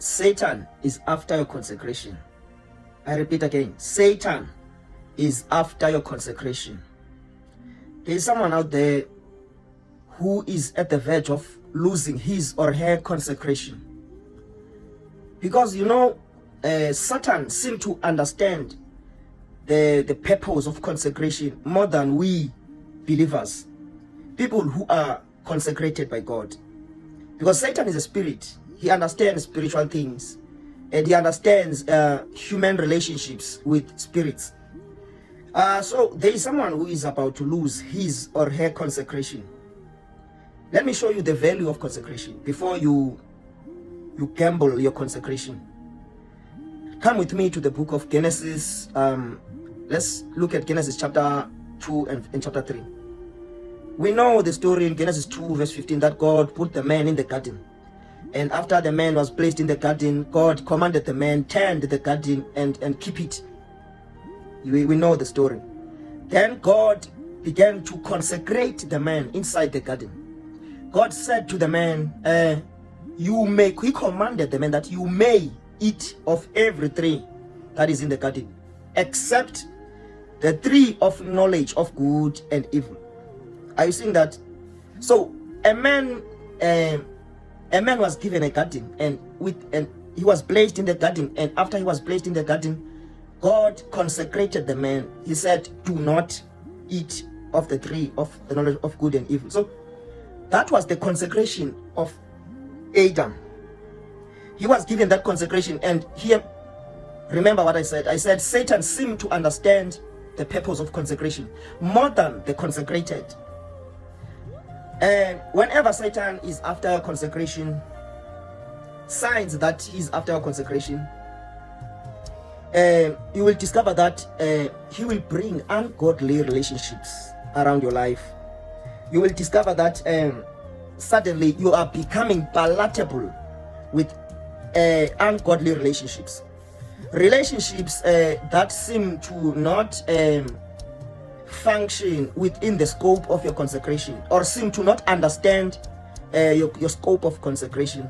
Satan is after your consecration. I repeat again, Satan is after your consecration. There is someone out there who is at the verge of losing his or her consecration. Because Satan seems to understand the purpose of consecration more than we believers, people who are consecrated by God. Because Satan is a spirit. He understands spiritual things, and he understands human relationships with spirits. So there is someone who is about to lose his or her consecration. Let me show you the value of consecration before you gamble your consecration. Come with me to the book of Genesis. Let's look at Genesis chapter 2 and chapter 3. We know the story in Genesis 2 verse 15 that God put the man in the garden. And after the man was placed in the garden, God commanded the man, tend the garden and keep it. We know the story. Then God began to consecrate the man inside the garden. God said to the man, he commanded the man that you may eat of every tree that is in the garden, except the tree of knowledge of good and evil. Are you seeing that? So a man was given a garden, and he was placed in the garden, and after he was placed in the garden, God consecrated the man. He said, do not eat of the tree of the knowledge of good and evil. So that was the consecration of Adam. He was given that consecration, and here, remember what I said. I said Satan seemed to understand the purpose of consecration more than the consecrated. And whenever Satan is after consecration, signs that he's after consecration, you will discover that he will bring ungodly relationships around your life. You will discover that suddenly you are becoming palatable with ungodly relationships. Relationships that seem to not function within the scope of your consecration, or seem to not understand your scope of consecration.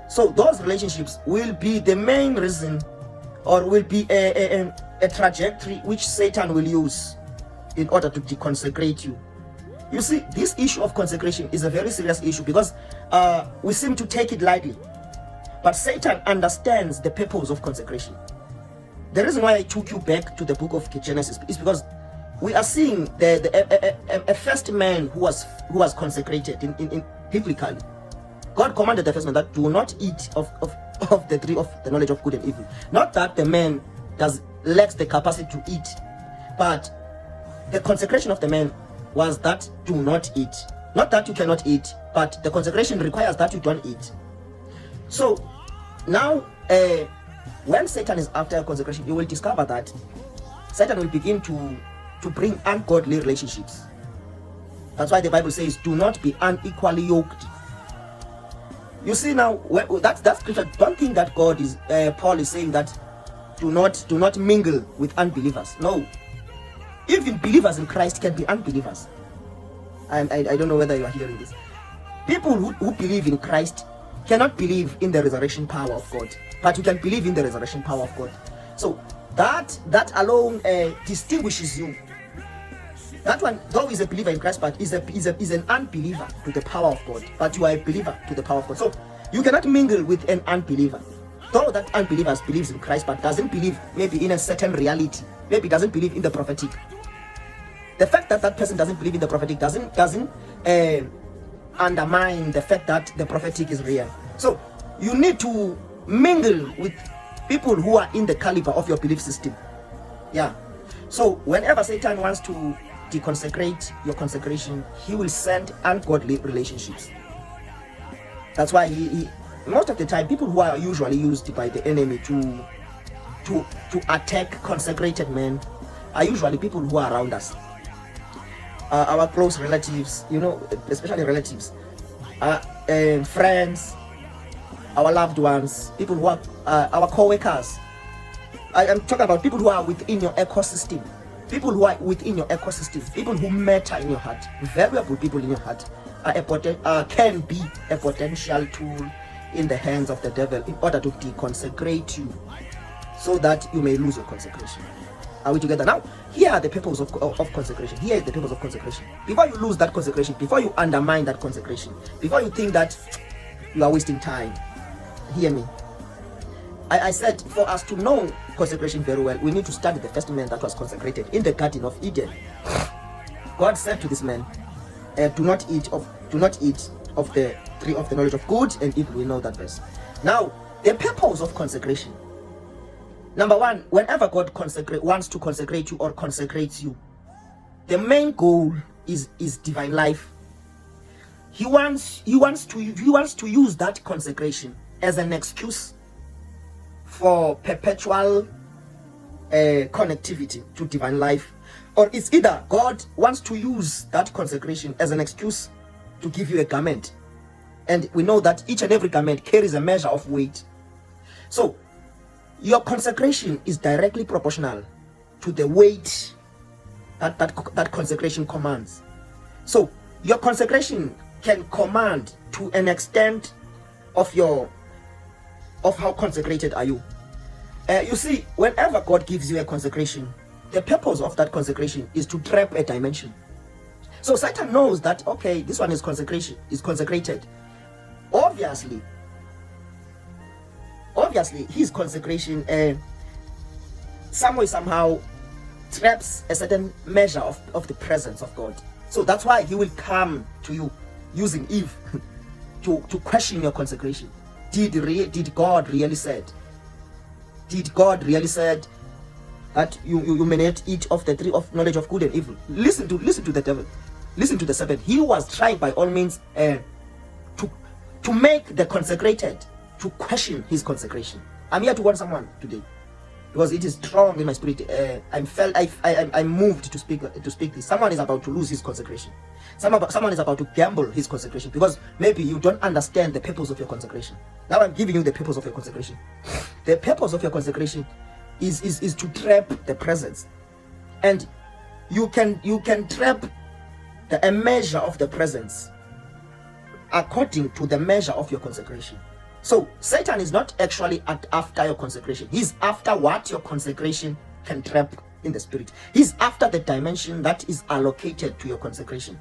So those relationships will be the main reason, or will be a trajectory which Satan will use in order to deconsecrate you. You see, this issue of consecration is a very serious issue, because we seem to take it lightly. But Satan understands the purpose of consecration. The reason why I took you back to the book of Genesis is because we are seeing a first man who was consecrated in biblically. God commanded the first man that do not eat of the tree of the knowledge of good and evil. Not that the man lacks the capacity to eat, but the consecration of the man was that do not eat. Not that you cannot eat, but the consecration requires that you don't eat. So now, when Satan is after consecration, you will discover that Satan will begin to bring ungodly relationships. That's why the Bible says, do not be unequally yoked. You see now, that scripture, don't think that God is, Paul is saying that do not mingle with unbelievers. No. Even believers in Christ can be unbelievers. And I don't know whether you are hearing this. People who believe in Christ cannot believe in the resurrection power of God, but you can believe in the resurrection power of God. So that alone distinguishes you. That one, though is a believer in Christ, but is an unbeliever to the power of God. But you are a believer to the power of God. So you cannot mingle with an unbeliever. Though that unbeliever believes in Christ, but doesn't believe maybe in a certain reality. Maybe doesn't believe in the prophetic. The fact that that person doesn't believe in the prophetic doesn't undermine the fact that the prophetic is real. So you need to mingle with people who are in the caliber of your belief system. Yeah. So whenever Satan wants to deconsecrate your consecration, he will send ungodly relationships. That's why he most of the time, people who are usually used by the enemy to attack consecrated men are usually people who are around us. Our close relatives, especially relatives, friends, our loved ones, people who are our co-workers. I am talking about people who are within your ecosystem. People who are within your ecosystem, people who matter in your heart, valuable people in your heart, can be a potential tool in the hands of the devil in order to deconsecrate you, so that you may lose your consecration. Are we together? Now, here are the purpose of consecration. Here is the purpose of consecration. Before you lose that consecration, before you undermine that consecration, before you think that you are wasting time, hear me. I said, for us to know consecration very well, we need to study the first man that was consecrated in the Garden of Eden. God said to this man, do not eat of the tree of the knowledge of good and evil. We know that verse. Now, the purpose of consecration. Number one, whenever God wants to consecrate you or consecrates you, the main goal is divine life. He wants to use that consecration as an excuse for perpetual connectivity to divine life, or it's either God wants to use that consecration as an excuse to give you a garment, and we know that each and every garment carries a measure of weight. So your consecration is directly proportional to the weight that consecration commands. So your consecration can command to an extent of how consecrated are you. You see, whenever God gives you a consecration, the purpose of that consecration is to trap a dimension. So Satan knows that, okay, this one is consecrated. Obviously his consecration somehow traps a certain measure of the presence of God. So that's why he will come to you using Eve to question your consecration. Did God really said? Did God really said that you may not eat of the tree of knowledge of good and evil? Listen to the devil. Listen to the serpent. He was trying by all means to make the consecrated to question his consecration. I'm here to warn someone today, because it is strong in my spirit. I'm moved to speak this. Someone is about to lose his consecration. Someone is about to gamble his consecration, because maybe you don't understand the purpose of your consecration. Now I'm giving you the purpose of your consecration. The purpose of your consecration is to trap the presence, and you can trap a measure of the presence according to the measure of your consecration. So Satan is not actually after your consecration. He's after what your consecration can trap in the spirit. He's after the dimension that is allocated to your consecration.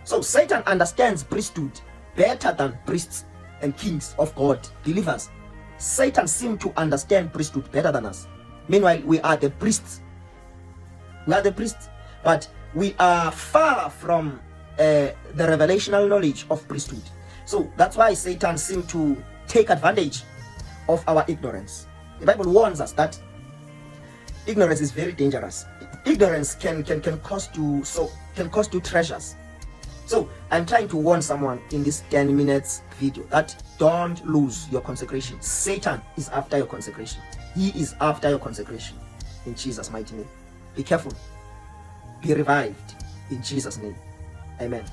So Satan understands priesthood better than priests and kings of God, believers. Satan seems to understand priesthood better than us. Meanwhile, we are the priests. But we are far from the revelational knowledge of priesthood. So that's why Satan seems to take advantage of our ignorance. The Bible warns us that ignorance is very dangerous. Ignorance can cost you treasures. So I'm trying to warn someone in this 10 minutes video that don't lose your consecration. Satan is after your consecration. He is after your consecration. In Jesus' mighty name. Be careful. Be revived. In Jesus' name. Amen.